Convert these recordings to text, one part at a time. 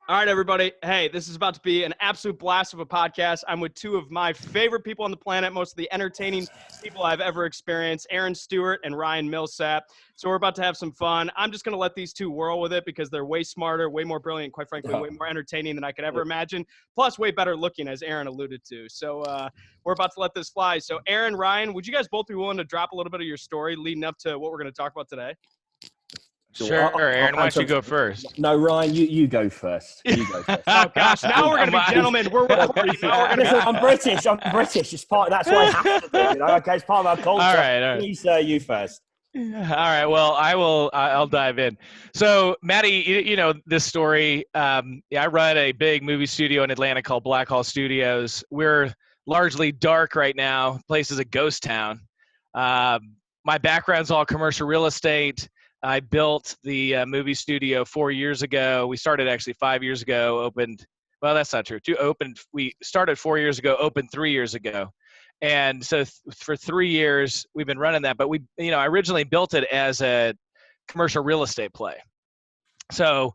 All right, everybody. Hey, this is about to be an absolute blast of a podcast. I'm with two of my favorite people on the planet, most of the entertaining people I've ever experienced, Arran Stewart and Ryan Millsap. So we're about to have some fun. I'm just going to let these two whirl with it because they're way smarter, way more brilliant, quite frankly, way more entertaining than I could ever imagine, plus way better looking, as Arran alluded to. So we're about to let this fly. So Arran, Ryan, would you guys both be willing to drop a little bit of your story leading up to what we're going to talk about today? Sure, Aaron, why don't you go first? No, Ryan, you go first. You go first. Oh, gosh. Now we're going to be gentlemen. I'm British. It's part. That's why I have to do it. Okay, it's part of our culture. All right. Please, you first. All right. Well, I'll dive in. So, Maddie, you know this story. I run a big movie studio in Atlanta called Black Hall Studios. We're largely dark right now. The place is a ghost town. My background's all commercial real estate. I built the movie studio 4 years ago. We started actually 5 years ago, opened – well, that's not true. We started 4 years ago, opened 3 years ago. And so for 3 years, we've been running that. But I originally built it as a commercial real estate play. So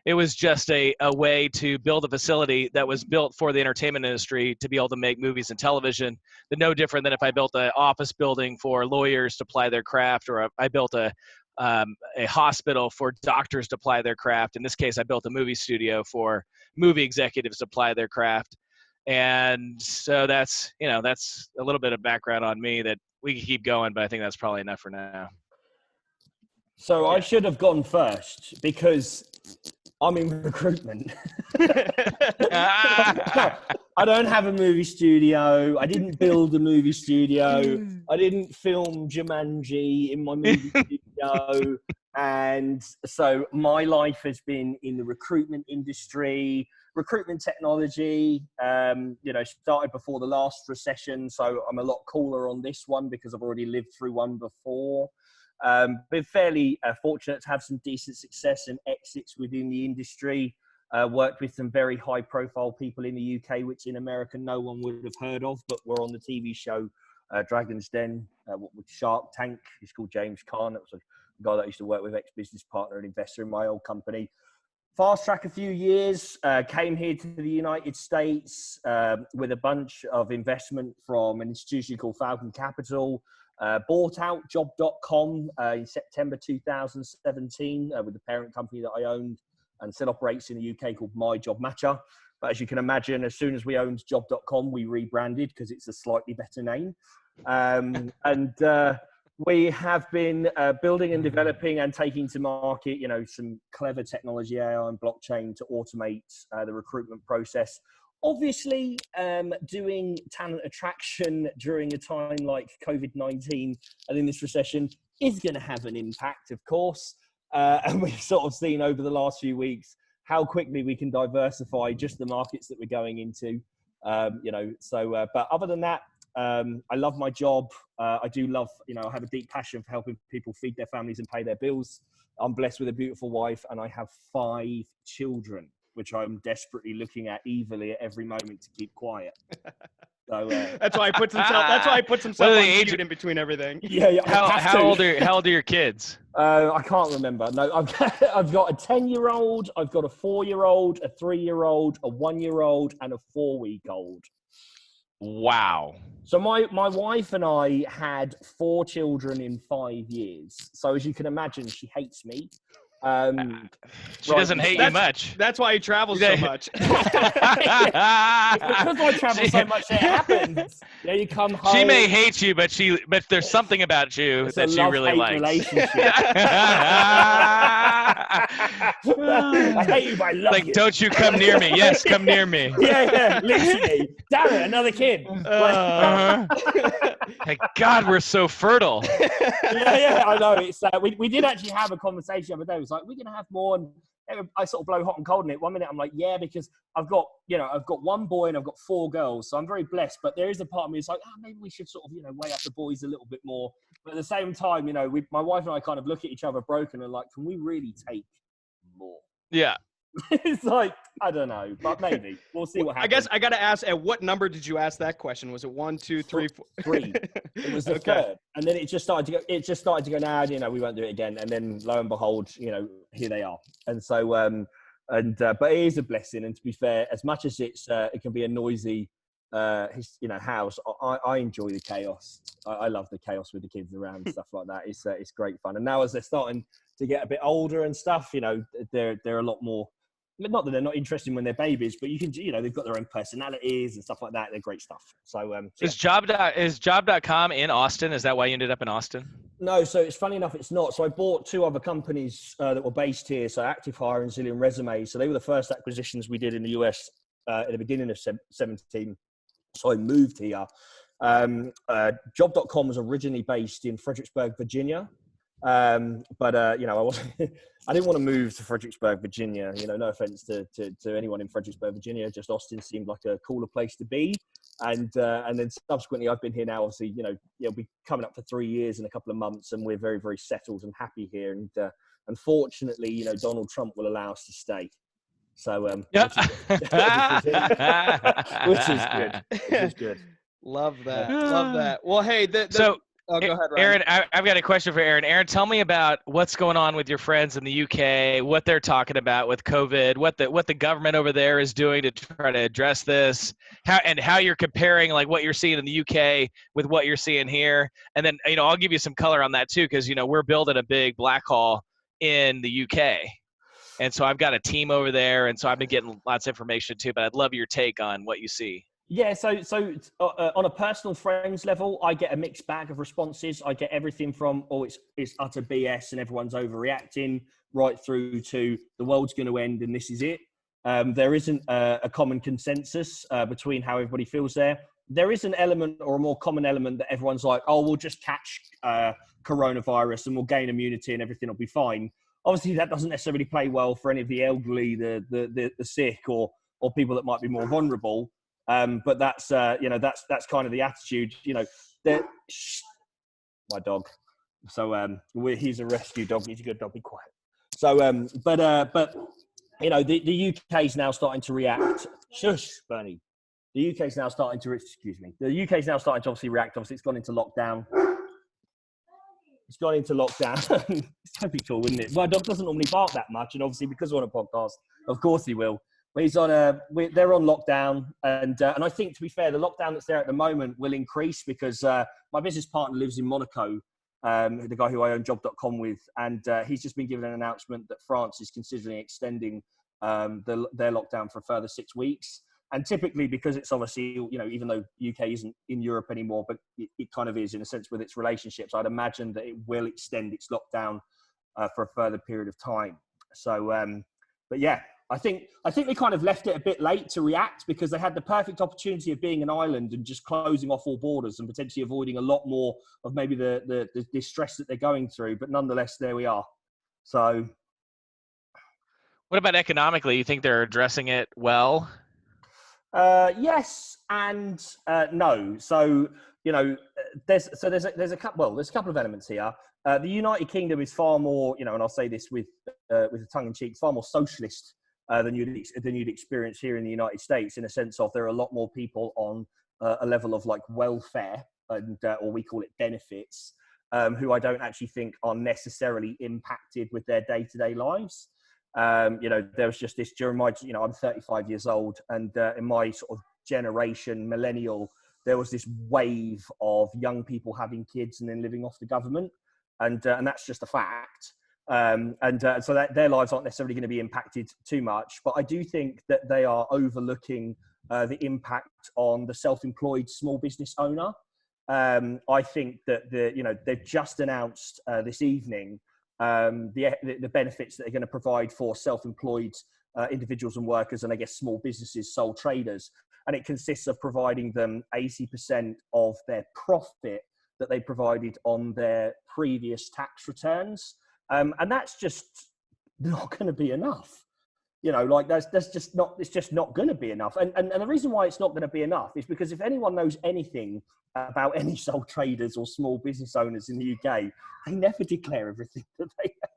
it was just a way to build a facility that was built for the entertainment industry to be able to make movies and television. But no different than if I built an office building for lawyers to apply their craft, or I built a hospital for doctors to apply their craft. In this case, I built a movie studio for movie executives to apply their craft. And so that's a little bit of background on me that we can keep going, but I think that's probably enough for now. So I should have gone first because I'm in recruitment. I don't have a movie studio. I didn't build a movie studio. I didn't film Jumanji in my movie studio. And so my life has been in the recruitment industry, recruitment technology, started before the last recession. So I'm a lot cooler on this one because I've already lived through one before. Been fairly fortunate to have some decent success and exits within the industry. Worked with some very high profile people in the UK, which in America no one would have heard of, but we're on the TV show Dragon's Den with Shark Tank. He's called James Caan. That was a guy that I used to work with, ex-business partner and investor in my old company. Fast track a few years, came here to the United States with a bunch of investment from an institution called Falcon Capital. Bought out job.com in September 2017 with the parent company that I owned and still operates in the UK called My Job Matcher. But as you can imagine, as soon as we owned job.com, we rebranded because it's a slightly better name. We have been building and developing and taking to market, some clever technology, AI and blockchain to automate the recruitment process. Obviously, doing talent attraction during a time like COVID-19 and in this recession is going to have an impact, of course. And we've sort of seen over the last few weeks how quickly we can diversify just the markets that we're going into. But other than that, I love my job. I do love, I have a deep passion for helping people feed their families and pay their bills. I'm blessed with a beautiful wife and I have 5 children, which I'm desperately looking at evilly at every moment to keep quiet. So that's why I put some stuff on mute in between everything. Yeah. How old are your kids? I can't remember. No, I've got a 10-year-old, I've got a 4-year-old, a 3-year-old, a 1-year-old, and a 4-week-old. Wow. So my wife and I had 4 children in 5 years. So as you can imagine, she hates me. She doesn't hate you much. That's why he travels so much. Because I travel so much, it happens. You come home. She may hate you, but there's something about you that she really likes. Relationship. I hate you, but I love you. Don't you come near me. Yes, come near me. Yeah, literally. Damn it, another kid. Thank God we're so fertile. Yeah, I know. It's we did actually have a conversation the other day. It was like, we're going to have more. And I sort of blow hot and cold in it. 1 minute I'm like, yeah, because I've got 1 boy and I've got 4 girls. So I'm very blessed. But there is a part of me that's like, maybe we should sort of, weigh up the boys a little bit more. But at the same time, my wife and I kind of look at each other broken and like, can we really take more? Yeah. It's like, I don't know, but maybe we'll see what happens. I guess I got to ask, at what number did you ask that question? Was it 1, 2, 3, 4? 3. It was the third. And then it just started to go, nah, we won't do it again. And then lo and behold, here they are. And so, But it is a blessing. And to be fair, as much as it can be a noisy, house, I enjoy the chaos. I love the chaos with the kids around and stuff like that. It's great fun. And now as they're starting to get a bit older and stuff, they're a lot more. Not that they're not interesting when they're babies, but you can, they've got their own personalities and stuff like that. They're great stuff. So, Is job.com in Austin? Is that why you ended up in Austin? No, so it's funny enough, it's not. So I bought two other companies that were based here. So Active Hire and Zillion Resume. So they were the first acquisitions we did in the US at the beginning of 17. So I moved here. Job.com was originally based in Fredericksburg, Virginia. But I wasn't, I didn't want to move to Fredericksburg, Virginia. No offense to anyone in Fredericksburg, Virginia. Just Austin seemed like a cooler place to be. And then subsequently, I've been here now. Obviously, we'll be coming up for 3 years in a couple of months, and we're very, very settled and happy here. And unfortunately, Donald Trump will allow us to stay. So, yeah. which is good. Which is good. Love that. Love that. Well, hey, oh, go ahead, Ryan. Aaron, I've got a question for Aaron. Aaron, tell me about what's going on with your friends in the UK, what they're talking about with COVID, what the government over there is doing to try to address this, how you're comparing like what you're seeing in the UK with what you're seeing here. And then, I'll give you some color on that too, because, we're building a big black hall in the UK. And so I've got a team over there, and so I've been getting lots of information too, but I'd love your take on what you see. Yeah, so on a personal friends level, I get a mixed bag of responses. I get everything from, it's utter BS and everyone's overreacting, right through to the world's going to end and this is it. There isn't a common consensus between how everybody feels there. There is an element, or a more common element, that everyone's like, we'll just catch coronavirus and we'll gain immunity and everything will be fine. Obviously, that doesn't necessarily play well for any of the elderly, the sick, or people that might be more vulnerable. But that's that's kind of the attitude. My dog. So he's a rescue dog. He's a good dog. Be quiet. So but the UK is now starting to react. Shush, Bernie. The UK is now starting to. Excuse me. The UK is now starting to obviously react. Obviously, it's gone into lockdown. It's gone into lockdown. It's going to be cool, wouldn't it? My dog doesn't normally bark that much, and obviously because we're on a podcast, of course he will. But he's on they're on lockdown, and I think, to be fair, the lockdown that's there at the moment will increase because my business partner lives in Monaco, the guy who I own Job.com with, and he's just been given an announcement that France is considering extending their lockdown for a further 6 weeks. And typically, because it's obviously, even though UK isn't in Europe anymore, but it kind of is in a sense with its relationships, I'd imagine that it will extend its lockdown for a further period of time. So, but yeah, I think they kind of left it a bit late to react because they had the perfect opportunity of being an island and just closing off all borders and potentially avoiding a lot more of maybe the distress that they're going through. But nonetheless, there we are. So, what about economically? You think they're addressing it well? Yes and no. So there's a couple of elements here. The United Kingdom is far more, and I'll say this with a tongue in cheek, far more socialist than you'd experience here in the United States, in a sense of there are a lot more people on a level of like welfare and or we call it benefits, who I don't actually think are necessarily impacted with their day-to-day lives. There was just this during my, I'm 35 years old, and in my sort of generation, millennial, there was this wave of young people having kids and then living off the government, and that's just a fact. So that their lives aren't necessarily going to be impacted too much, but I do think that they are overlooking the impact on the self-employed small business owner. I think that they've just announced this evening the benefits that they're going to provide for self-employed individuals and workers, and I guess small businesses, sole traders. And it consists of providing them 80% of their profit that they provided on their previous tax returns. And that's just not going to be enough. That's just not, it's just not going to be enough. And the reason why it's not going to be enough is because if anyone knows anything about any sole traders or small business owners in the UK, they never declare everything that they have.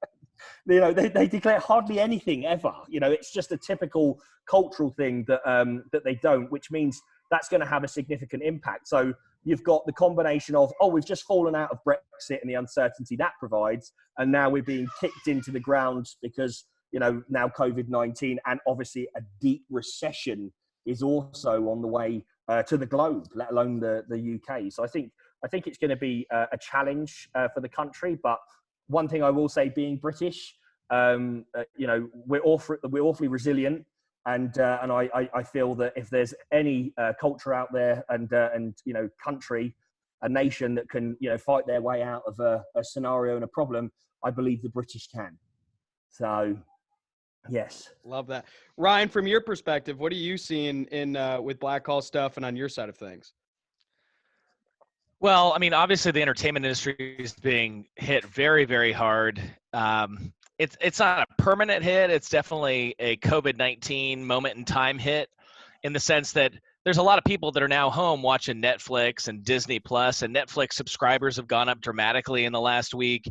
They declare hardly anything ever. It's just a typical cultural thing that they don't, which means that's going to have a significant impact. So you've got the combination of, we've just fallen out of Brexit and the uncertainty that provides, and now we're being kicked into the ground because now COVID-19, and obviously a deep recession is also on the way to the globe, let alone the UK. So I think it's going to be a challenge for the country. But one thing I will say, being British, we're awfully resilient, and I feel that if there's any culture out there and country, a nation that can fight their way out of a scenario and a problem, I believe the British can. So, yes. Love that. Ryan, from your perspective, what are you seeing with Black Hall stuff and on your side of things? Well, I mean, obviously the entertainment industry is being hit very, very hard. It's not a permanent hit. It's definitely a COVID-19 moment in time hit, in the sense that there's a lot of people that are now home watching Netflix and Disney Plus, and Netflix subscribers have gone up dramatically in the last week.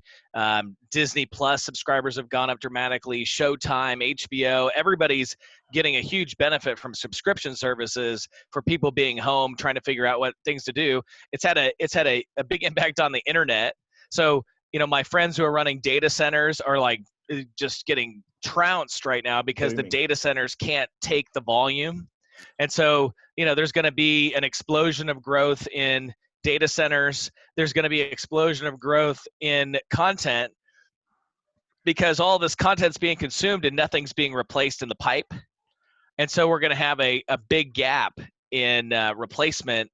Disney Plus subscribers have gone up dramatically. Showtime, HBO, everybody's getting a huge benefit from subscription services for people being home, trying to figure out what things to do. It's had a big impact on the internet. So, my friends who are running data centers are like just getting trounced right now because the data centers can't take the volume. And so, there's going to be an explosion of growth in data centers. There's going to be an explosion of growth in content, because all this content's being consumed and nothing's being replaced in the pipe. And so we're going to have a big gap in replacement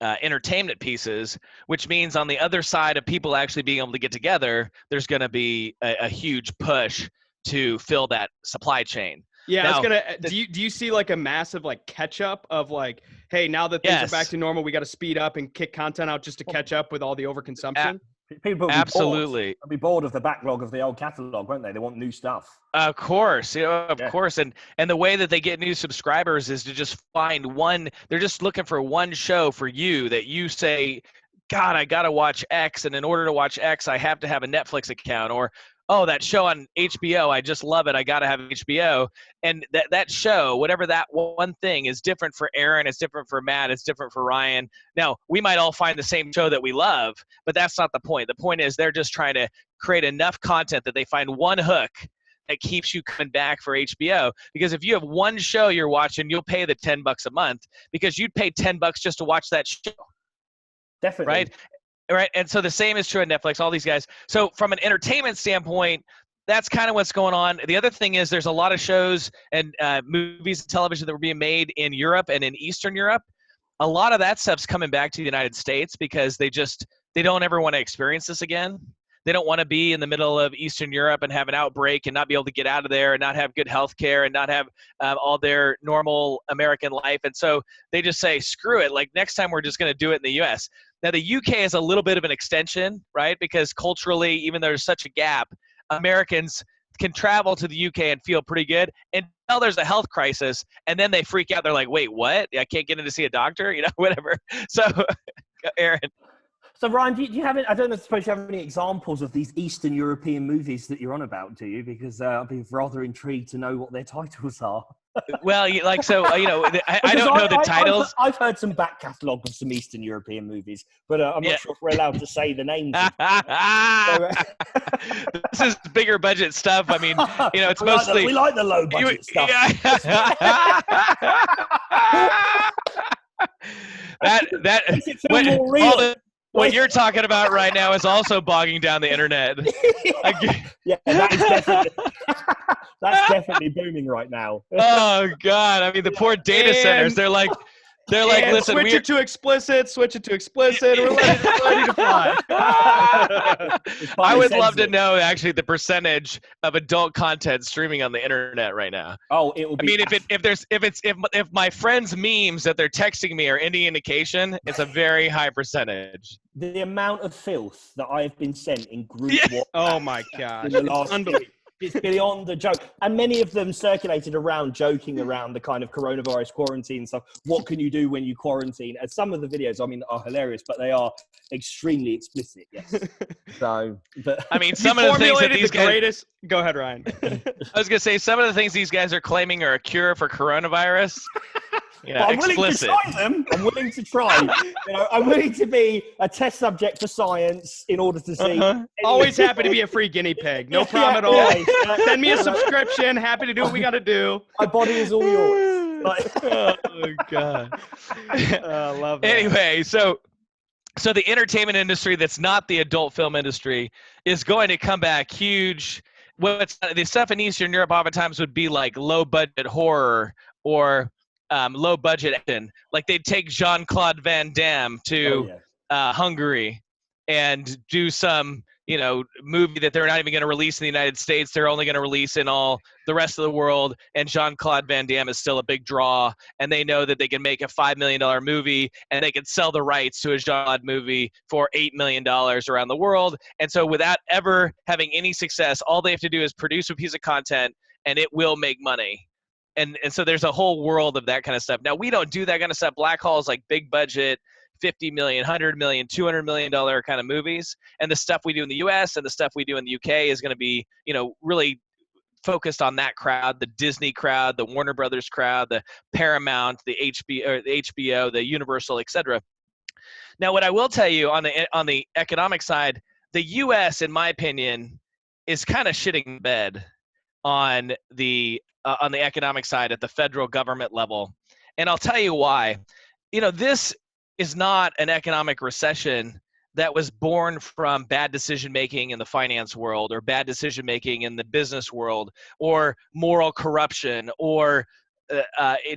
entertainment pieces, which means on the other side of people actually being able to get together, there's going to be a huge push to fill that supply chain. Yeah, now, do you see like a massive like catch up of like, hey, now that things are back to normal, we got to speed up and kick content out just to catch up with all the overconsumption? People will absolutely be bored of the backlog of the old catalog, won't they? They want new stuff. Of course, of course. And the way that they get new subscribers is to just find one. They're just looking for one show for you that you say, God, I got to watch X. And in order to watch X, I have to have a Netflix account. Or, oh, that show on HBO, I just love it, I got to have HBO. And that show, whatever that one thing, is different for Aaron, it's different for Matt, it's different for Ryan. Now, we might all find the same show that we love, but that's not the point. The point is they're just trying to create enough content that they find one hook that keeps you coming back for HBO. Because if you have one show you're watching, you'll pay the $10 a month, because you'd pay $10 just to watch that show. Definitely. Right. And so the same is true at Netflix, all these guys. So from an entertainment standpoint, that's kind of what's going on. The other thing is there's a lot of shows and movies and television that were being made in Europe and in Eastern Europe. A lot of that stuff's coming back to the United States because they don't ever want to experience this again. They don't want to be in the middle of Eastern Europe and have an outbreak and not be able to get out of there and not have good health care and not have all their normal American life. And so they just say, screw it. Like, next time we're just going to do it in the U.S. Now, the UK is a little bit of an extension, right? Because culturally, even though there's such a gap, Americans can travel to the UK and feel pretty good until there's a health crisis, and then they freak out. They're like, wait, what? I can't get in to see a doctor? Whatever. So, Aaron. So, Ryan, do you have any, I don't suppose you have any examples of these Eastern European movies that you're on about, do you? Because I'd be rather intrigued to know what their titles are. Well, I don't know the titles. I've heard some back catalogue of some Eastern European movies, but I'm not sure if we're allowed to say the names. This is bigger budget stuff. I mean, it's mostly we like the low budget stuff. What you're talking about right now is also bogging down the internet. Yeah, that's definitely booming right now. Oh God! I mean, the poor data centers. They're like, listen, switch it to explicit. We're ready to fly. I would love to know actually the percentage of adult content streaming on the internet right now. Oh, it will be. I mean, if my friends' memes that they're texting me are any indication, it's a very high percentage. The amount of filth that I have been sent in group WhatsApp. Oh my gosh. In the last it's beyond a joke. And many of them circulated around, joking around the kind of coronavirus quarantine stuff. What can you do when you quarantine? And some of the videos, I mean, are hilarious, but they are extremely explicit. Yes. So, but I mean, some of the things that these guys. Go ahead, Ryan. I was gonna say some of the things these guys are claiming are a cure for coronavirus. But I'm willing to try them. I'm willing to try. I'm willing to be a test subject for science in order to see. Always happy to be a free guinea pig. No problem at all. Send me a subscription. Happy to do what we got to do. My body is all yours. Oh God. I love that. Anyway, so the entertainment industry that's not the adult film industry is going to come back huge. The stuff in Eastern Europe oftentimes would be like low budget horror or low budget action. Like they'd take Jean-Claude Van Damme to Hungary and do some movie that they're not even going to release in the United States. They're only going to release in all the rest of the world. And Jean-Claude Van Damme is still a big draw. And they know that they can make a $5 million movie and they can sell the rights to a Jean-Claude movie for $8 million around the world. And so without ever having any success, all they have to do is produce a piece of content and it will make money. And so there's a whole world of that kind of stuff. Now, we don't do that kind of stuff. Black Hall is like big budget, $50 million, $100 million, $200 million kind of movies. And the stuff we do in the US and the stuff we do in the UK is going to be, really focused on that crowd, the Disney crowd, the Warner Brothers crowd, the Paramount, the HBO, the Universal, etc. Now, what I will tell you on the economic side, the US, in my opinion, is kind of shitting the bed on the economic side at the federal government level. And I'll tell you why. This is not an economic recession that was born from bad decision making in the finance world or bad decision making in the business world or moral corruption or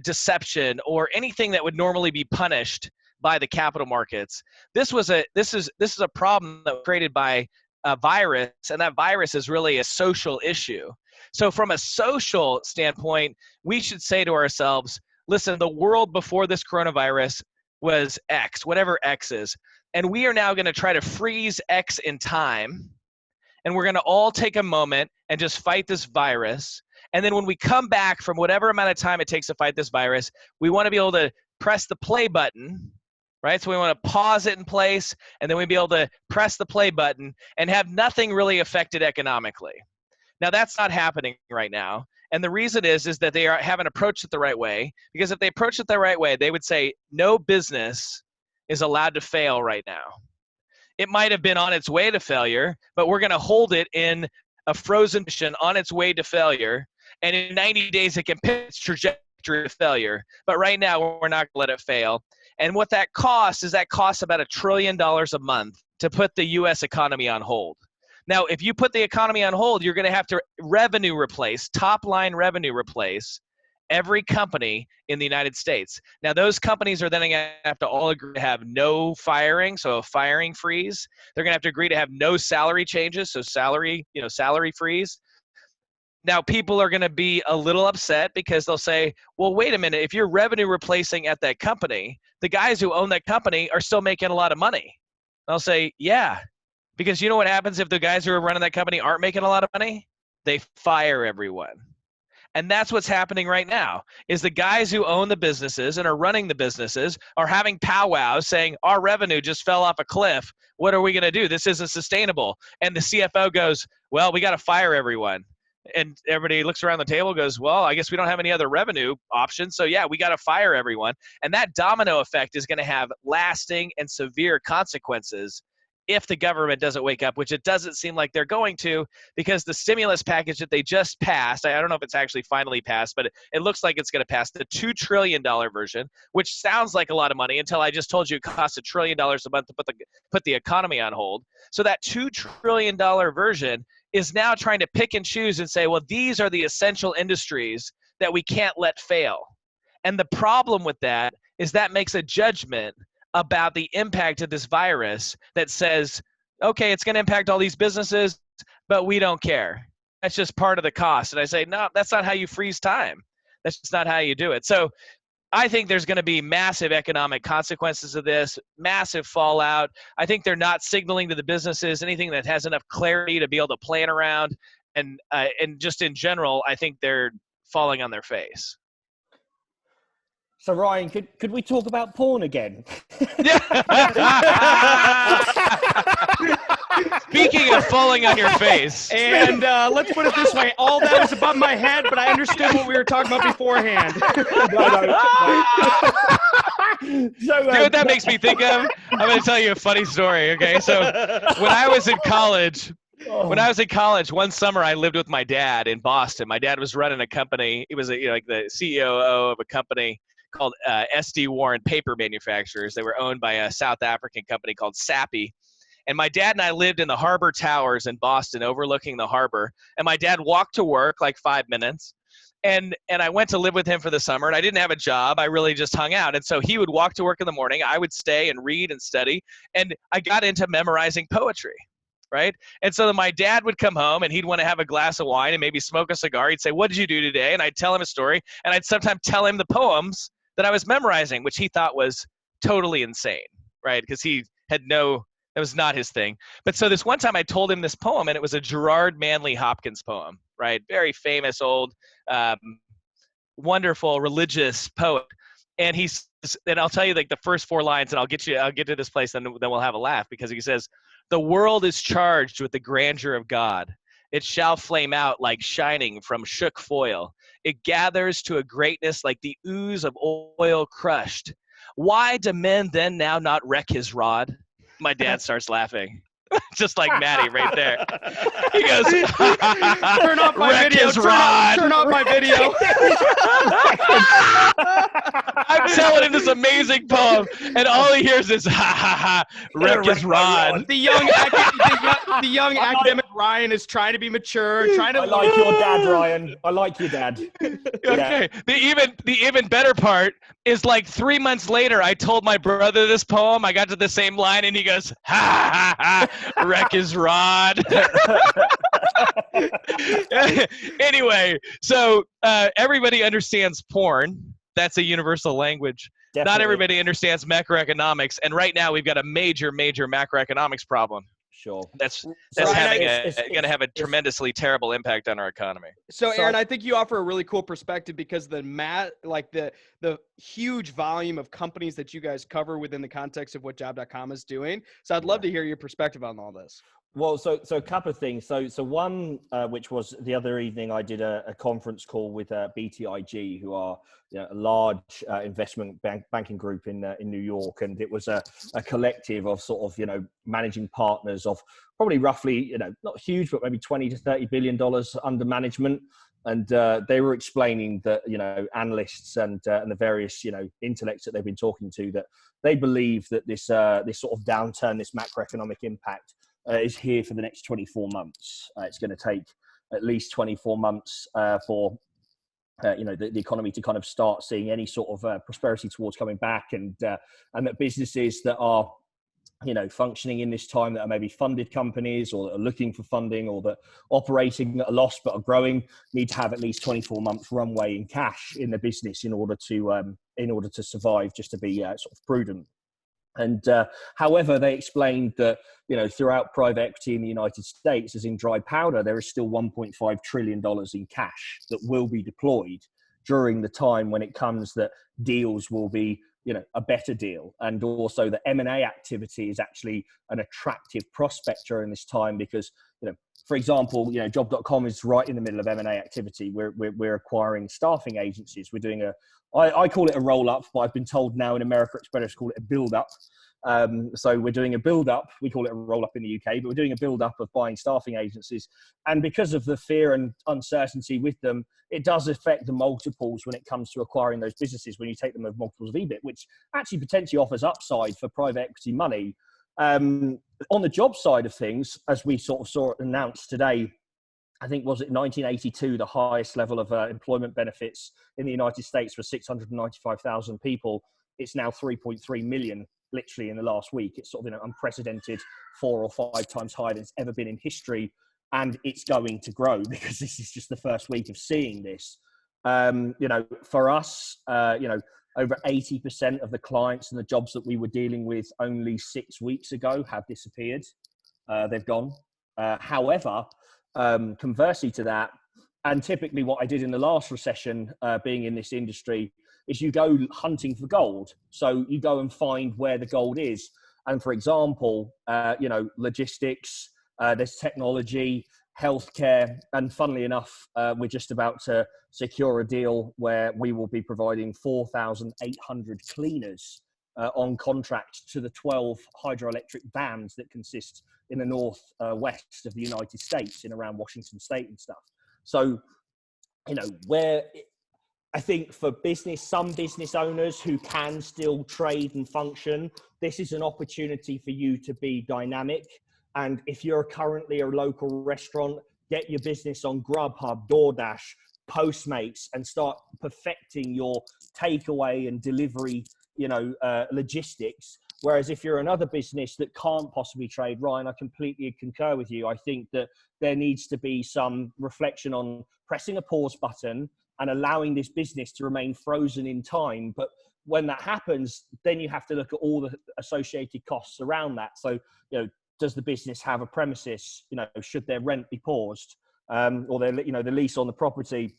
deception or anything that would normally be punished by the capital markets. This is a problem that was created by a virus, and that virus is really a social issue. So from a social standpoint, we should say to ourselves, listen, the world before this coronavirus was X, whatever X is. And we are now going to try to freeze X in time. And we're going to all take a moment and just fight this virus. And then when we come back from whatever amount of time it takes to fight this virus, we want to be able to press the play button, right? So we want to pause it in place, and then we'd be able to press the play button and have nothing really affected economically. Now, that's not happening right now. And the reason is that they haven't approached it the right way, because if they approached it the right way, they would say no business is allowed to fail right now. It might have been on its way to failure, but we're going to hold it in a frozen position on its way to failure. And in 90 days, it can pick its trajectory to failure. But right now, we're not going to let it fail. And what that costs is about $1 trillion a month to put the U.S. economy on hold. Now, if you put the economy on hold, you're going to have to top-line revenue replace every company in the United States. Now, those companies are then going to have to all agree to have no firing, so a firing freeze. They're going to have to agree to have no salary changes, so salary freeze. Now, people are going to be a little upset because they'll say, well, wait a minute, if you're revenue replacing at that company, the guys who own that company are still making a lot of money. I'll say, yeah. Because you know what happens if the guys who are running that company aren't making a lot of money? They fire everyone. And that's what's happening right now, is the guys who own the businesses and are running the businesses are having powwows saying, our revenue just fell off a cliff. What are we going to do? This isn't sustainable. And the CFO goes, well, we got to fire everyone. And everybody looks around the table and goes, well, I guess we don't have any other revenue options. So, yeah, we got to fire everyone. And that domino effect is going to have lasting and severe consequences if the government doesn't wake up, which it doesn't seem like they're going to, because the stimulus package that they just passed, I don't know if it's actually finally passed, but it looks like it's going to pass, the $2 trillion version, which sounds like a lot of money until I just told you it costs $1 trillion a month to put the economy on hold. So that $2 trillion version is now trying to pick and choose and say, well, these are the essential industries that we can't let fail. And the problem with that is that makes a judgment about the impact of this virus that says, okay, it's going to impact all these businesses, but we don't care. That's just part of the cost. And I say, no, that's not how you freeze time. That's just not how you do it. So I think there's going to be massive economic consequences of this, massive fallout. I think they're not signaling to the businesses anything that has enough clarity to be able to plan around. And just in general, I think they're falling on their face. So Ryan, could we talk about porn again? Speaking of falling on your face. And let's put it this way. All that was above my head, but I understood what we were talking about beforehand. So, You know what that makes me think of? I'm going to tell you a funny story, okay? So when I was in college, one summer I lived with my dad in Boston. My dad was running a company. He was like the CEO of a company called SD Warren Paper Manufacturers. They were owned by a South African company called Sappi. And my dad and I lived in the Harbor Towers in Boston, overlooking the harbor. And my dad walked to work like 5 minutes. And I went to live with him for the summer, and I didn't have a job. I really just hung out. And so he would walk to work in the morning. I would stay and read and study. And I got into memorizing poetry, right? And so then my dad would come home, and he'd want to have a glass of wine and maybe smoke a cigar. He'd say, "What did you do today?" And I'd tell him a story. And I'd sometimes tell him the poems that I was memorizing, which he thought was totally insane, right? Because that was not his thing. But so this one time I told him this poem, and it was a Gerard Manley Hopkins poem, right? Very famous, old, wonderful religious poet. And and I'll tell you like the first 4 lines, and I'll get to this place, and then we'll have a laugh, because he says, "The world is charged with the grandeur of God. It shall flame out like shining from shook foil. It gathers to a greatness like the ooze of oil crushed. Why do men then now not wreck his rod?" My dad starts laughing, just like Maddie right there. He goes, Turn off my "Wreck video. his rod." Turn off my video. I'm telling him this amazing poem, and all he hears is, "Ha ha ha, wreck his rod." The young academic Ryan is trying to be mature, trying to. I like your dad, Ryan. I like your dad. Okay. The even better part is like 3 months later, I told my brother this poem. I got to the same line, and he goes, "Ha ha ha, wreck his rod." Anyway, so everybody understands porn. That's a universal language. Definitely. Not everybody understands macroeconomics, and right now we've got a major macroeconomics problem. Sure. That's Ryan, going to have a tremendously terrible impact on our economy. So Aaron, I think you offer a really cool perspective, because the huge volume of companies that you guys cover within the context of what Job.com is doing. So I'd love to hear your perspective on all this. Well, so a couple of things. So one, which was the other evening, I did a conference call with BTIG, who are a large investment banking group in New York, and it was a collective of sort of managing partners of probably roughly not huge, but maybe $20 to $30 billion under management. And they were explaining that analysts and the various intellects that they've been talking to, that they believe that this sort of downturn, this macroeconomic impact, is here for the next 24 months. It's going to take at least 24 months for the economy to kind of start seeing any sort of prosperity towards coming back, and that businesses that are functioning in this time, that are maybe funded companies, or that are looking for funding, or that operating at a loss but are growing, need to have at least 24 months runway in cash in the business in order to survive, just to be sort of prudent. And however, they explained that throughout private equity in the United States, as in dry powder, there is still $1.5 trillion in cash that will be deployed during the time when it comes that deals will be a better deal. And also the M&A activity is actually an attractive prospect during this time, because for example, Job.com is right in the middle of M&A activity. We're acquiring staffing agencies. We're doing I call it a roll-up, but I've been told now in America Express call it a build-up. So we're doing a build-up. We call it a roll-up in the UK, but we're doing a build-up of buying staffing agencies. And because of the fear and uncertainty with them, it does affect the multiples when it comes to acquiring those businesses, when you take them as multiples of EBIT, which actually potentially offers upside for private equity money. On the job side of things, as we sort of saw it announced today, I think, was it 1982, the highest level of employment benefits in the United States was 695,000 people. It's now 3.3 million, literally in the last week. It's sort of unprecedented, 4 or 5 times higher than it's ever been in history. And it's going to grow, because this is just the first week of seeing this. For us, over 80% of the clients and the jobs that we were dealing with only 6 weeks ago have disappeared. They've gone. However, conversely to that, and typically what I did in the last recession, being in this industry, is you go hunting for gold. So you go and find where the gold is. And for example, logistics, There's technology, healthcare, and funnily enough, we're just about to secure a deal where we will be providing 4,800 cleaners on contract to the 12 hydroelectric dams that consist in the north west of the United States, in around Washington State and stuff. So, where I think for some business owners who can still trade and function, this is an opportunity for you to be dynamic. And if you're currently a local restaurant, get your business on Grubhub, DoorDash, Postmates, and start perfecting your takeaway and delivery, logistics. Whereas if you're another business that can't possibly trade, Ryan, I completely concur with you. I think that there needs to be some reflection on pressing a pause button and allowing this business to remain frozen in time. But when that happens, then you have to look at all the associated costs around that. So, does the business have a premises? Should their rent be paused, or the lease on the property?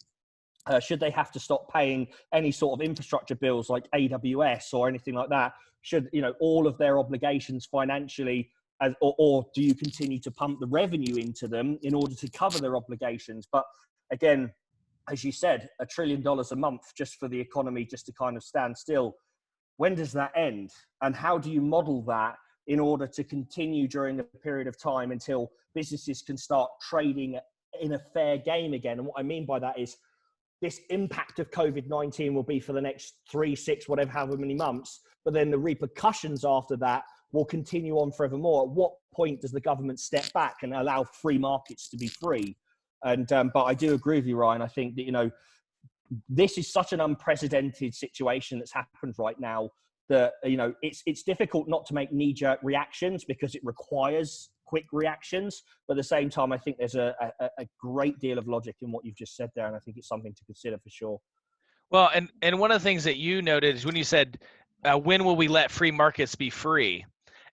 Should they have to stop paying any sort of infrastructure bills like AWS or anything like that? Should all of their obligations financially, or do you continue to pump the revenue into them in order to cover their obligations? But again, as you said, $1 trillion a month just for the economy, just to kind of stand still. When does that end? And how do you model that in order to continue during a period of time until businesses can start trading in a fair game again? And what I mean by that is this impact of COVID-19 will be for the next 3, 6, whatever, however many months. But then the repercussions after that will continue on forevermore. At what point does the government step back and allow free markets to be free? And but I do agree with you, Ryan. I think that this is such an unprecedented situation that's happened right now that it's difficult not to make knee-jerk reactions because it requires quick reactions. But at the same time, I think there's a great deal of logic in what you've just said there, and I think it's something to consider for sure. Well, and one of the things that you noted is when you said, when will we let free markets be free?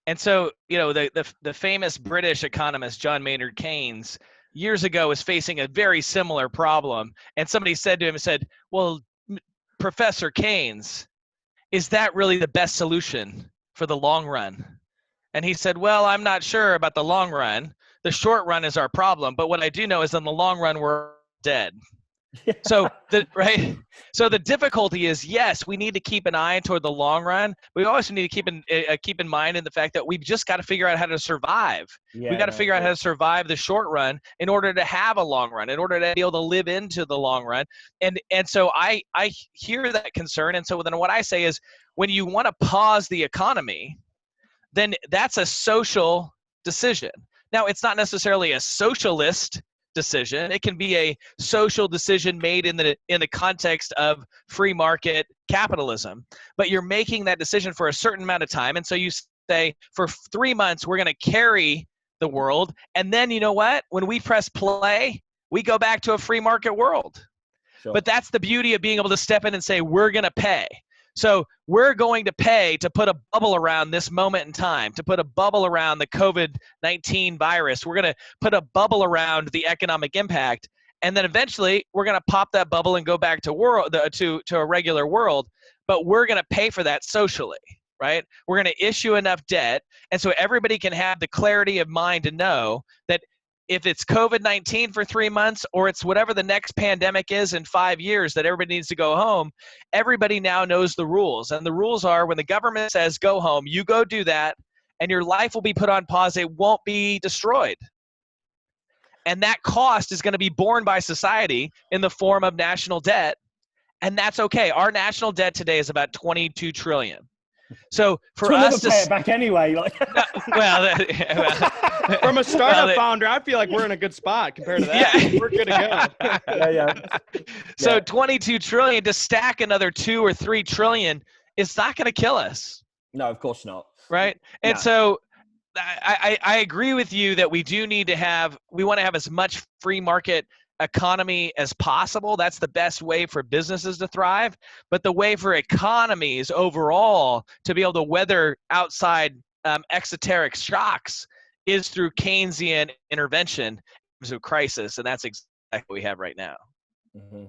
And so, the famous British economist John Maynard Keynes years ago was facing a very similar problem. And somebody said to him, well, Professor Keynes, is that really the best solution for the long run? And he said, well, I'm not sure about the long run. The short run is our problem. But what I do know is in the long run, we're dead. So the difficulty is, yes, we need to keep an eye toward the long run. We also need to keep in mind in the fact that we've just got to figure out how to survive. We've got to figure out how to survive the short run in order to have a long run, in order to be able to live into the long run. And so I hear that concern. And so then what I say is, when you want to pause the economy, then that's a social decision. Now, it's not necessarily a socialist decision. It can be a social decision made in the context of free market capitalism, but you're making that decision for a certain amount of time. And so you say, for 3 months, we're going to carry the world. And then, you know what? When we press play, we go back to a free market world. Sure. But that's the beauty of being able to step in and say, we're going to pay. So we're going to pay to put a bubble around this moment in time, to put a bubble around the COVID-19 virus. We're going to put a bubble around the economic impact. And then eventually we're going to pop that bubble and go back to a regular world. But we're going to pay for that socially, right? We're going to issue enough debt. And so everybody can have the clarity of mind to know that if it's COVID-19 for 3 months, or it's whatever the next pandemic is in 5 years that everybody needs to go home, everybody now knows the rules. And the rules are, when the government says go home, you go do that, and your life will be put on pause. It won't be destroyed. And that cost is going to be borne by society in the form of national debt. And that's okay. Our national debt today is about $22 trillion. So for us to pay it back anyway, from a startup founder, I feel like we're in a good spot compared to that. Yeah. We're good to go. So 22 trillion to stack another 2 or 3 trillion is not going to kill us. No, of course not. Right. And so I agree with you that we want to have as much free market economy as possible. That's the best way for businesses to thrive. But the way for economies overall to be able to weather outside exoteric shocks is through Keynesian intervention in crisis, and that's exactly what we have right now. Mm-hmm.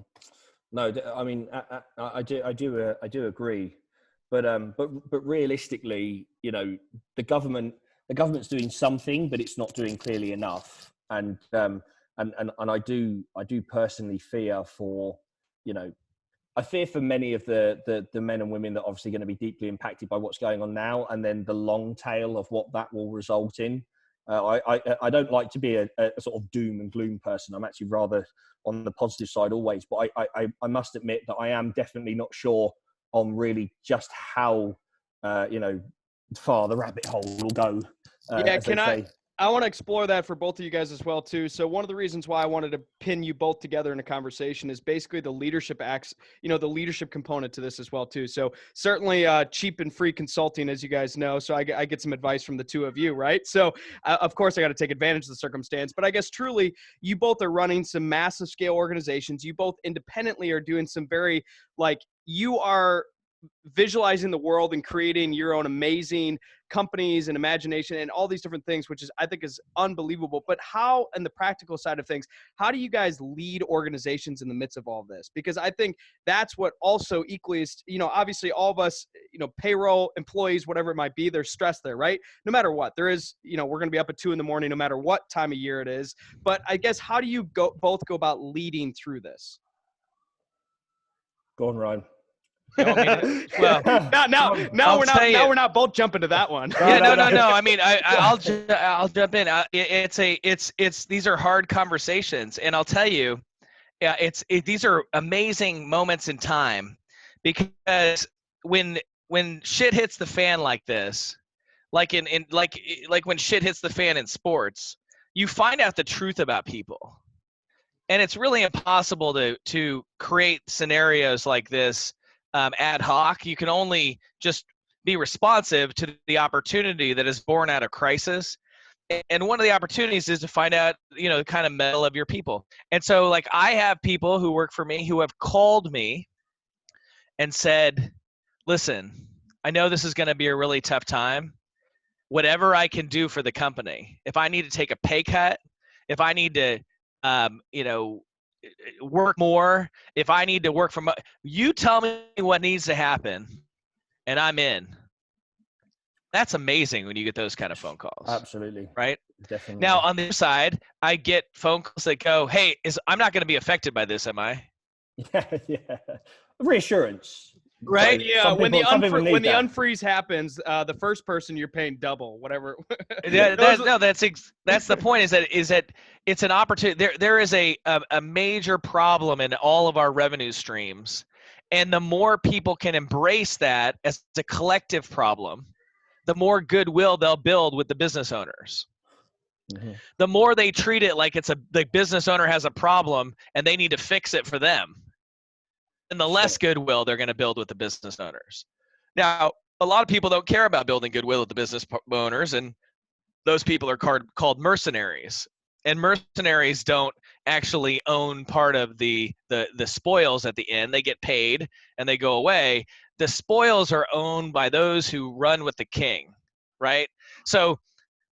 No, I mean, I do agree, but realistically, the government the government's doing something, but it's not doing clearly enough. And I do personally fear for, I fear for many of the men and women that are obviously going to be deeply impacted by what's going on now, and then the long tail of what that will result in. I don't like to be a sort of doom and gloom person. I'm actually rather on the positive side always, but I must admit that I am definitely not sure on really just how far the rabbit hole will go. I want to explore that for both of you guys as well too. So one of the reasons why I wanted to pin you both together in a conversation is basically the leadership the leadership component to this as well too. So certainly cheap and free consulting, as you guys know. So I get some advice from the two of you, right? So of course I got to take advantage of the circumstance, but I guess truly you both are running some massive scale organizations. You both independently are doing some very, you are visualizing the world and creating your own amazing companies and imagination and all these different things, which I think is unbelievable. But how, in the practical side of things, how do you guys lead organizations in the midst of all of this? Because I think that's what also equally is, obviously all of us, payroll employees, whatever it might be, there's stress there, right? No matter what there is, we're going to be up at 2 a.m, no matter what time of year it is. But I guess, how do you both go about leading through this? Go on, Ryan. Well, now we're not both jumping to that one. Yeah, no. I mean, I'll jump in. It's these are hard conversations, and I'll tell you, these are amazing moments in time, because when shit hits the fan like this, like when shit hits the fan in sports, you find out the truth about people, and it's really impossible to create scenarios like this ad hoc. You can only just be responsive to the opportunity that is born out of crisis. And one of the opportunities is to find out, the kind of mettle of your people. And so, I have people who work for me who have called me and said, listen, I know this is going to be a really tough time. Whatever I can do for the company, if I need to take a pay cut, if I need to, work more, if I need to work from, you tell me what needs to happen and I'm in. That's amazing when you get those kind of phone calls. Absolutely. Right? Definitely. Now on the other side, I get phone calls that go, hey, I'm not going to be affected by this, am I? Yeah. Reassurance. Right? So, yeah, when the unfreeze happens, the first person you're paying double, whatever. That's the point. Is that it's an opportunity. There is a major problem in all of our revenue streams, and the more people can embrace that as a collective problem, the more goodwill they'll build with the business owners. Mm-hmm. The more they treat it like the business owner has a problem and they need to fix it for them, and the less goodwill they're going to build with the business owners. Now, a lot of people don't care about building goodwill with the business owners, and those people are called mercenaries. And mercenaries don't actually own part of the spoils at the end. They get paid and they go away. The spoils are owned by those who run with the king, right? So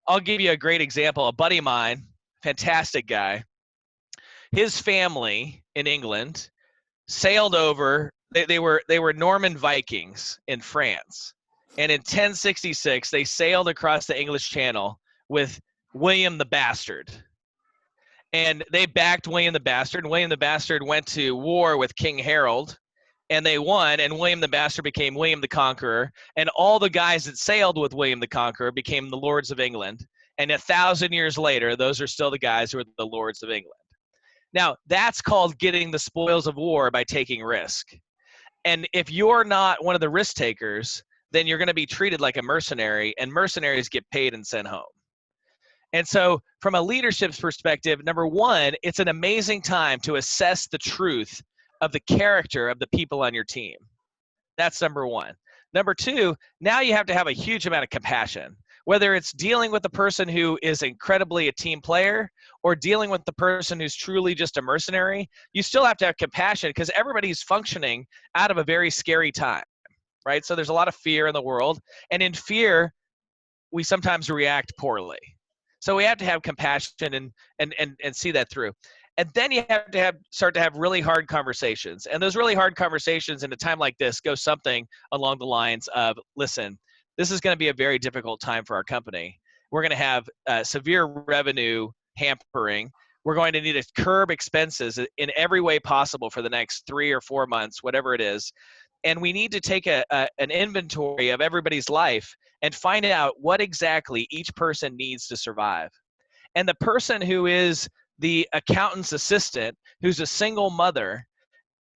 I'll give you a great example. A buddy of mine, fantastic guy, his family in England sailed over. They were Norman Vikings in France, and in 1066 they sailed across the English Channel with William the Bastard, and they backed William the Bastard. And William the Bastard went to war with King Harold, and they won. And William the Bastard became William the Conqueror, and all the guys that sailed with William the Conqueror became the Lords of England. And 1,000 years later, those are still the guys who are the Lords of England. Now, that's called getting the spoils of war by taking risk. And if you're not one of the risk takers, then you're going to be treated like a mercenary, and mercenaries get paid and sent home. And so from a leadership's perspective, number one, it's an amazing time to assess the truth of the character of the people on your team. That's number one. Number two, now you have to have a huge amount of compassion. Whether it's dealing with the person who is incredibly a team player or dealing with the person who's truly just a mercenary, you still have to have compassion, because everybody's functioning out of a very scary time, right? So there's a lot of fear in the world, and in fear, we sometimes react poorly. So we have to have compassion and see that through. And then you have to start to have really hard conversations. And those really hard conversations in a time like this go something along the lines of, listen, this is going to be a very difficult time for our company. We're going to have severe revenue hampering. We're going to need to curb expenses in every way possible for the next 3 or 4 months, whatever it is. And we need to take an inventory of everybody's life and find out what exactly each person needs to survive. And the person who is the accountant's assistant, who's a single mother,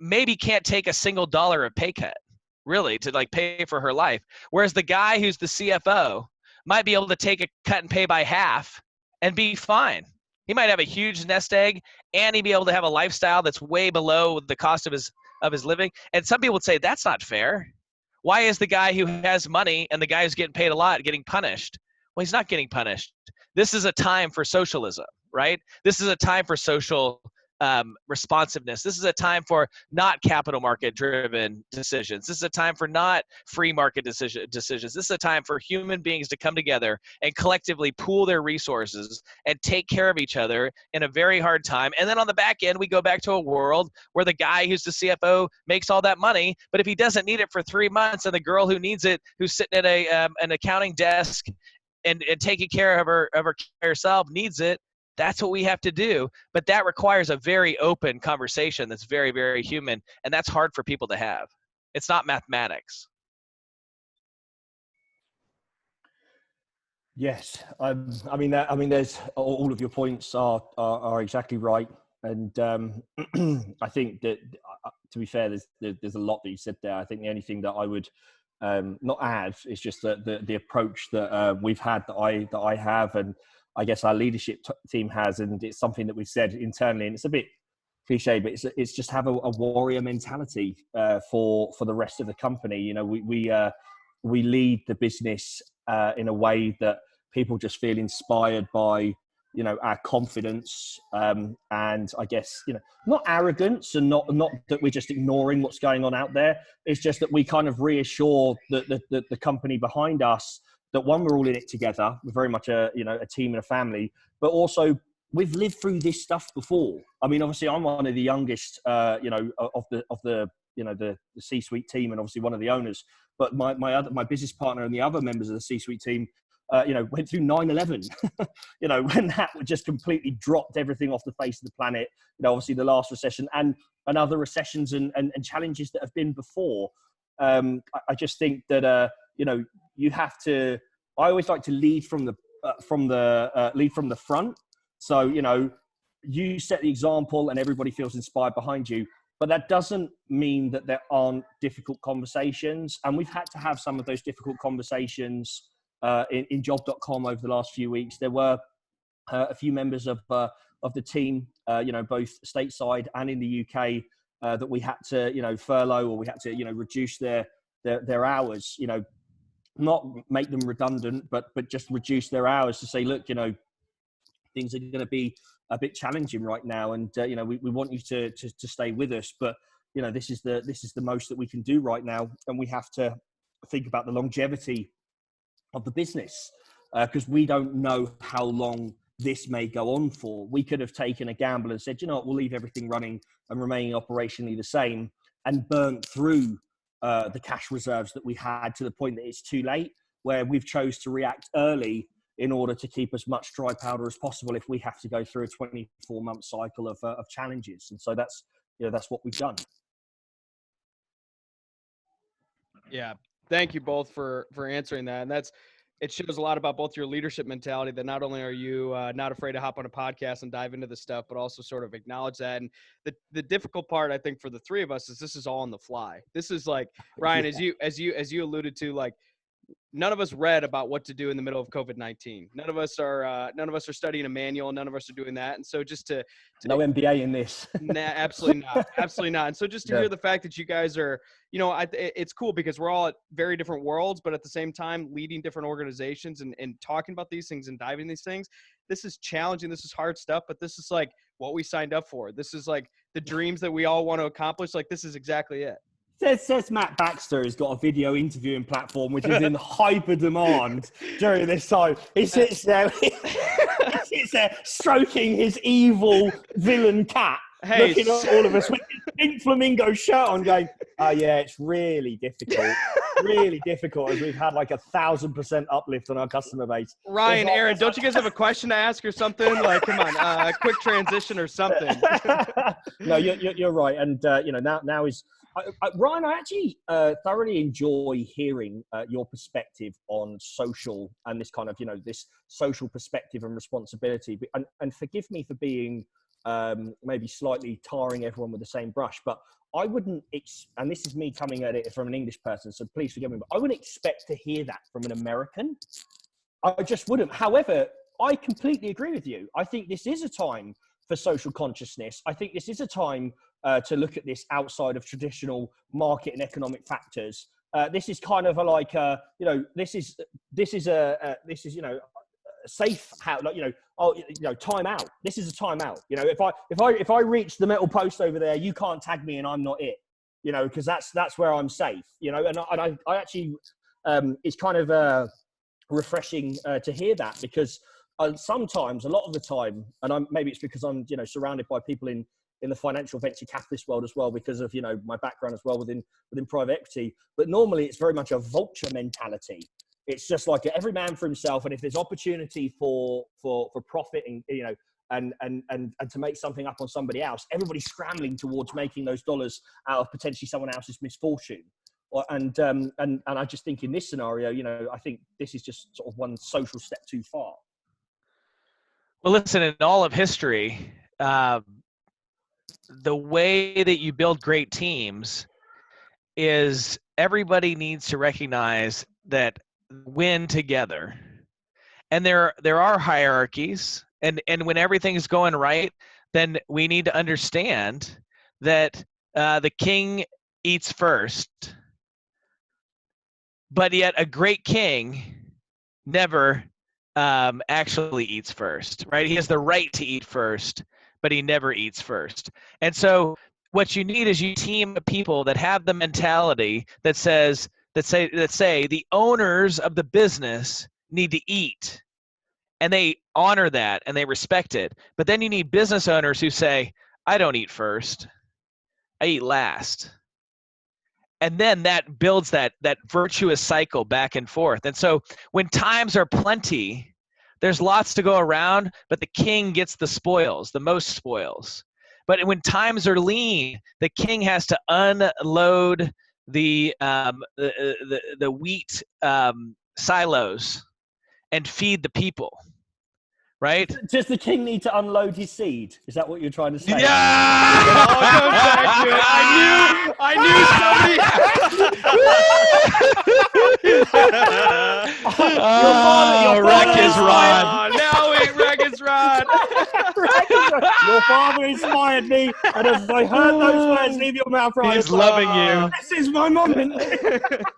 maybe can't take a single dollar of pay cut, really, to like pay for her life. Whereas the guy who's the CFO might be able to take a cut and pay by half and be fine. He might have a huge nest egg, and he'd be able to have a lifestyle that's way below the cost of his living. And some people would say that's not fair. Why is the guy who has money and the guy who's getting paid a lot getting punished? Well, he's not getting punished. This is a time for socialism, right? This is a time for social responsiveness. This is a time for not capital market driven decisions. This is a time for not free market decisions. This is a time for human beings to come together and collectively pool their resources and take care of each other in a very hard time. And then on the back end, we go back to a world where the guy who's the CFO makes all that money, but if he doesn't need it for 3 months and the girl who needs it, who's sitting at an accounting desk and taking care of herself needs it, that's what we have to do. But that requires a very open conversation that's very, very human, and that's hard for people to have. It's not mathematics. Yes, I mean, there's all of your points are exactly right, and I think that to be fair, there's a lot that you said there. I think the only thing that I would not add is just the approach that we've had, that I have, and I guess our leadership team has, and it's something that we've said internally, and it's a bit cliche, but it's just have a warrior mentality for the rest of the company. You know, we lead the business in a way that people just feel inspired by, you know, our confidence, and I guess, you know, not arrogance, and not that we're just ignoring what's going on out there. It's just that we kind of reassure the company behind us that, one, we're all in it together. We're very much a team and a family, but also we've lived through this stuff before. I mean, obviously I'm one of the youngest, of the C-suite team, and obviously one of the owners, but my business partner and the other members of the C-suite team, went through 9/11, when that just completely dropped everything off the face of the planet. Obviously the last recession and other recessions and challenges that have been before. I just think that, you have to, I always like to lead from the front. So, you set the example and everybody feels inspired behind you, but that doesn't mean that there aren't difficult conversations. And we've had to have some of those difficult conversations in job.com over the last few weeks. There were a few members of the team, both stateside and in the UK, that we had to, furlough, or we had to, reduce their hours, not make them redundant, but just reduce their hours to say, look, things are going to be a bit challenging right now, and we want you to stay with us, but this is the most that we can do right now, and we have to think about the longevity of the business, because we don't know how long this may go on for. We could have taken a gamble and said, we'll leave everything running and remaining operationally the same, and burnt through the cash reserves that we had to the point that it's too late, where we've chose to react early in order to keep as much dry powder as possible if we have to go through a 24-month cycle of challenges. And so that's what we've done. Yeah. Thank you both for answering that. And it shows a lot about both your leadership mentality, that not only are you not afraid to hop on a podcast and dive into this stuff, but also sort of acknowledge that. And the difficult part, I think, for the three of us is this is all on the fly. This is like, Ryan, as you alluded to, like, none of us read about what to do in the middle of COVID-19. None of us are studying a manual. None of us are doing that. And so just to no MBA in this. Nah, absolutely not. Absolutely not. And so just to hear the fact that you guys are, it's cool because we're all at very different worlds, but at the same time leading different organizations and talking about these things and diving these things. This is challenging. This is hard stuff, but this is like what we signed up for. This is like the dreams that we all want to accomplish. Like, this is exactly it. Says Matt Baxter has got a video interviewing platform which is in hyper demand during this time. He sits there stroking his evil villain cat, looking at all of us with his pink flamingo shirt on, going, oh yeah, it's really difficult. really difficult as we've had like 1,000% uplift on our customer base. Ryan, Aaron, don't you guys have a question to ask or something? Like, come on, a quick transition or something. No, you're right. And, now is Ryan, I actually thoroughly enjoy hearing your perspective on social and this kind of, this social perspective and responsibility. And forgive me for being maybe slightly tarring everyone with the same brush, but I wouldn't, and this is me coming at it from an English person, so please forgive me, but I wouldn't expect to hear that from an American. I just wouldn't. However, I completely agree with you. I think this is a time for social consciousness. I think this is a time to look at this outside of traditional market and economic factors. This is kind of this is safe how, time out. This is a time out. If I reach the metal post over there, you can't tag me and I'm not it. Because that's where I'm safe. And I actually it's kind of refreshing to hear that, because sometimes, a lot of the time, and maybe it's because I'm surrounded by people in the financial venture capitalist world as well, because of my background as well within private equity. But normally it's very much a vulture mentality. It's just like every man for himself, and if there's opportunity for profit and to make something up on somebody else, everybody's scrambling towards making those dollars out of potentially someone else's misfortune. And I just think in this scenario, I think this is just sort of one social step too far. Well, listen, in all of history, the way that you build great teams is everybody needs to recognize that win together. And there are hierarchies, and when everything's going right, then we need to understand that the king eats first. But yet a great king never actually eats first, right? He has the right to eat first, but he never eats first. And so what you need is you team of people that have the mentality that say the owners of the business need to eat, and they honor that and they respect it. But then you need business owners who say, I don't eat first, I eat last. And then that builds that virtuous cycle back and forth. And so when times are plenty, there's lots to go around, but the king gets the spoils, the most spoils. But when times are lean, the king has to unload the wheat silos and feed the people, right? Does the king need to unload his seed? Is that what you're trying to say? Yeah! It all comes back to it. I knew somebody. Wreck his rod. Now we wreck his rod. Your father inspired me, and as I heard those words leave your mouth, right, He's loving you. This is my moment.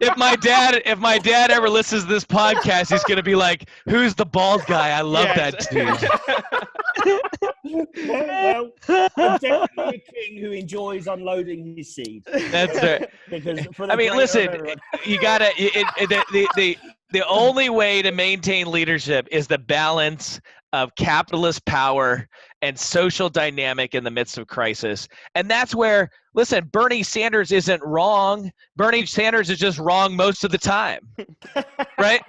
If my dad ever listens to this podcast, he's gonna be like, "Who's the bald guy? I love that dude." Well, I'm definitely a king who enjoys unloading his seed. That's it. Because Listen, you gotta. The only way to maintain leadership is the balance of capitalist power and social dynamic in the midst of crisis. And that's where, listen, Bernie Sanders isn't wrong. Bernie Sanders is just wrong most of the time, right?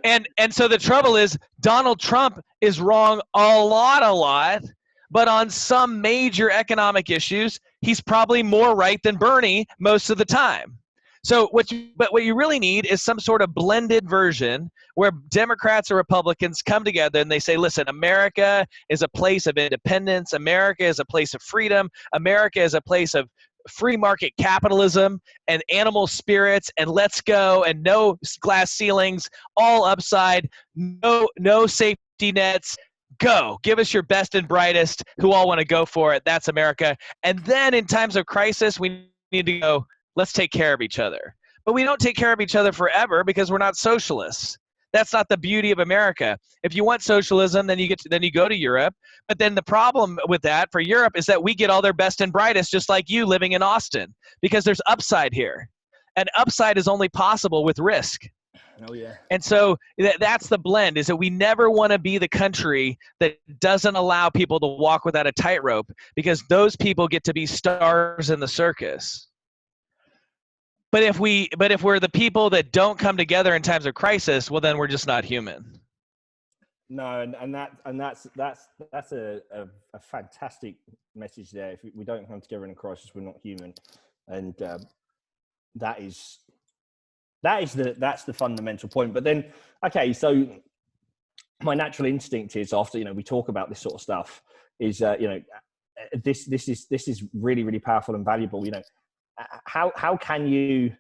And so the trouble is Donald Trump is wrong a lot, but on some major economic issues, he's probably more right than Bernie most of the time. So what you really need is some sort of blended version where Democrats or Republicans come together and they say, listen, America is a place of independence. America is a place of freedom. America is a place of free market capitalism and animal spirits, and let's go, and no glass ceilings, all upside, no safety nets. Go. Give us your best and brightest who all want to go for it. That's America. And then in times of crisis, we need to go, let's take care of each other. But we don't take care of each other forever because we're not socialists. That's not the beauty of America. If you want socialism, then you go to Europe. But then the problem with that for Europe is that we get all their best and brightest, just like you living in Austin, because there's upside here. And upside is only possible with risk. Oh, yeah. And so that's the blend, is that we never want to be the country that doesn't allow people to walk without a tightrope, because those people get to be stars in the circus. But if we're the people that don't come together in times of crisis, well, then we're just not human. No, and that's a fantastic message there. If we don't come together in a crisis, we're not human, and that's the fundamental point. But then, okay, so my natural instinct is, after we talk about this sort of stuff, is this is really, really powerful and valuable. How can you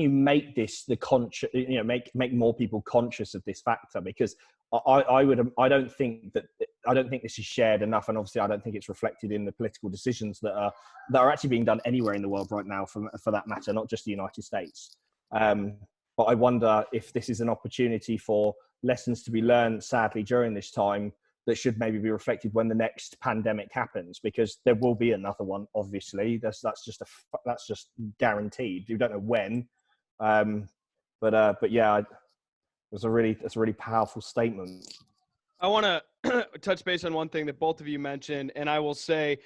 make this the conscious, make more people conscious of this factor? Because I don't think this is shared enough, and obviously I don't think it's reflected in the political decisions that are actually being done anywhere in the world right now, for that matter, not just the United States. But I wonder if this is an opportunity for lessons to be learned, sadly, during this time, that should maybe be reflected when the next pandemic happens, because there will be another one. Obviously, that's just guaranteed. You don't know when, but yeah, that's a really powerful statement. I want to touch base on one thing that both of you mentioned, and I will say,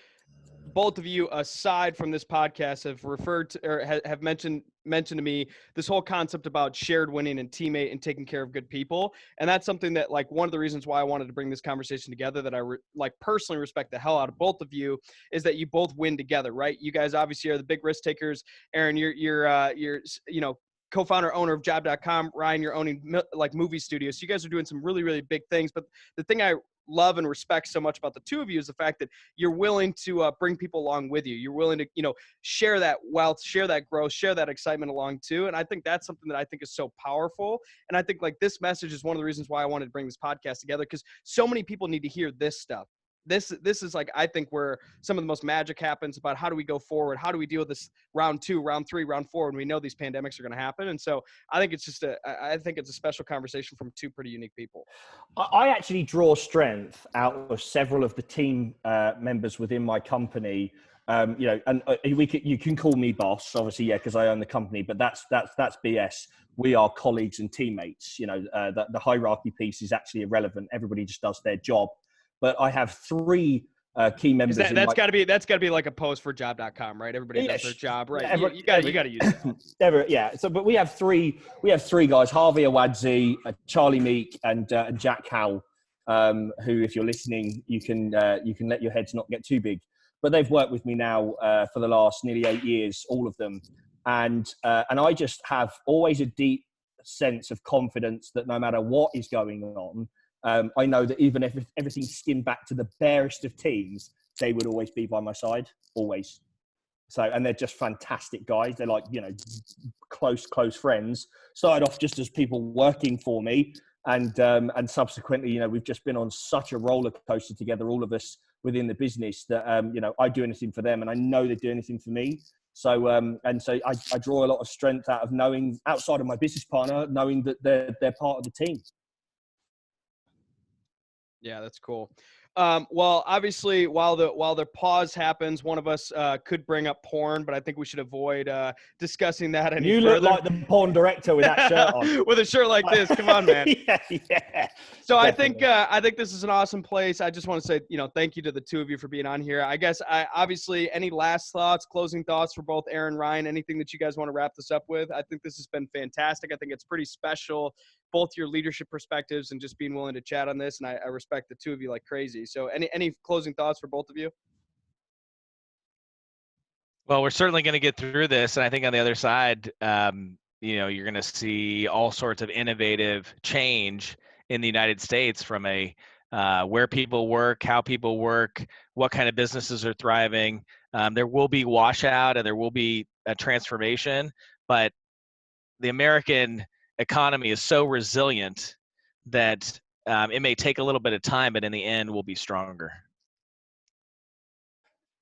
both of you, aside from this podcast, have referred to or have mentioned to me this whole concept about shared winning and teammate and taking care of good people. And that's something that, like, one of the reasons why I wanted to bring this conversation together, that I personally respect the hell out of both of you, is that you both win together, right? You guys obviously are the big risk takers. Aaron, you're co-founder, owner of job.com. Ryan, you're owning like movie studios. So you guys are doing some really, really big things. But the thing I love and respect so much about the two of you is the fact that you're willing to bring people along with you. You're willing to, share that wealth, share that growth, share that excitement along too. And I think that's something that I think is so powerful. And I think, like, this message is one of the reasons why I wanted to bring this podcast together, because so many people need to hear this stuff. This is, like, I think, where some of the most magic happens about how do we go forward? How do we deal with this round 2, round 3, round 4, when we know these pandemics are going to happen? And so I think it's a special conversation from two pretty unique people. I actually draw strength out of several of the team members within my company. And you can call me boss, obviously, yeah, because I own the company, but that's BS. We are colleagues and teammates. The hierarchy piece is actually irrelevant. Everybody just does their job. But I have 3 key members. That's got to be like a post for job.com, right? Everybody does their job, right? You got to use that. Yeah. So, but we have three guys: Harvey Awadzi, Charlie Meek, and Jack Howell, who, if you're listening, you can let your heads not get too big. But they've worked with me now for the last nearly 8 years, all of them, and I just have always a deep sense of confidence that no matter what is going on, I know that even if everything's skimmed back to the barest of teams, they would always be by my side, always. So, and they're just fantastic guys. They're like, close friends. Started off just as people working for me, and subsequently, we've just been on such a roller coaster together, all of us within the business, that I do anything for them, and I know they do anything for me. So, I draw a lot of strength out of knowing, outside of my business partner, knowing that they're part of the team. Yeah, that's cool. Well, obviously, while the pause happens, one of us could bring up porn, but I think we should avoid discussing that any further. You look like the porn director with that shirt on. With a shirt like this, come on, man. Yeah. So definitely. I think this is an awesome place. I just want to say, thank you to the two of you for being on here. I guess obviously, any last thoughts, closing thoughts for both Aaron, Ryan, anything that you guys want to wrap this up with? I think this has been fantastic. I think it's pretty special, both your leadership perspectives and just being willing to chat on this. And I respect the two of you like crazy. So any closing thoughts for both of you? Well, we're certainly going to get through this. And I think on the other side, you're going to see all sorts of innovative change in the United States, from where people work, how people work, what kind of businesses are thriving. There will be washout and there will be a transformation, but the American economy is so resilient that it may take a little bit of time, but in the end, we'll be stronger.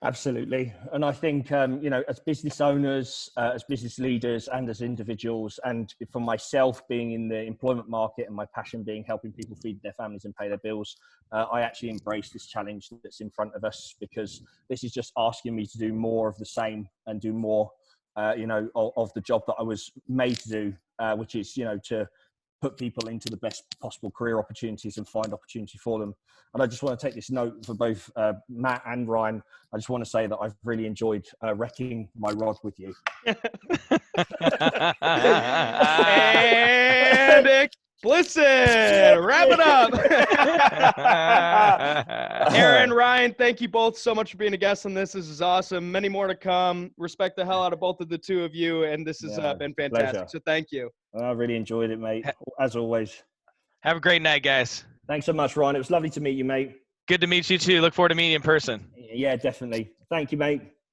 Absolutely. And I think, as business owners, as business leaders, and as individuals, and for myself being in the employment market and my passion being helping people feed their families and pay their bills, I actually embrace this challenge that's in front of us, because this is just asking me to do more of the same and do more, of the job that I was made to do, which is, to put people into the best possible career opportunities and find opportunity for them. And I just want to take this note for both Matt and Ryan. I just want to say that I've really enjoyed wrecking my rod with you. And explicit. Wrap it up. Aaron, Ryan, thank you both so much for being a guest on this. This is awesome. Many more to come. Respect the hell out of both of the two of you, and this has been fantastic. Pleasure. So thank you. I really enjoyed it, mate, as always. Have a great night, guys. Thanks so much, Ryan. It was lovely to meet you, mate. Good to meet you too. Look forward to meeting you in person. Yeah, definitely. Thank you, mate.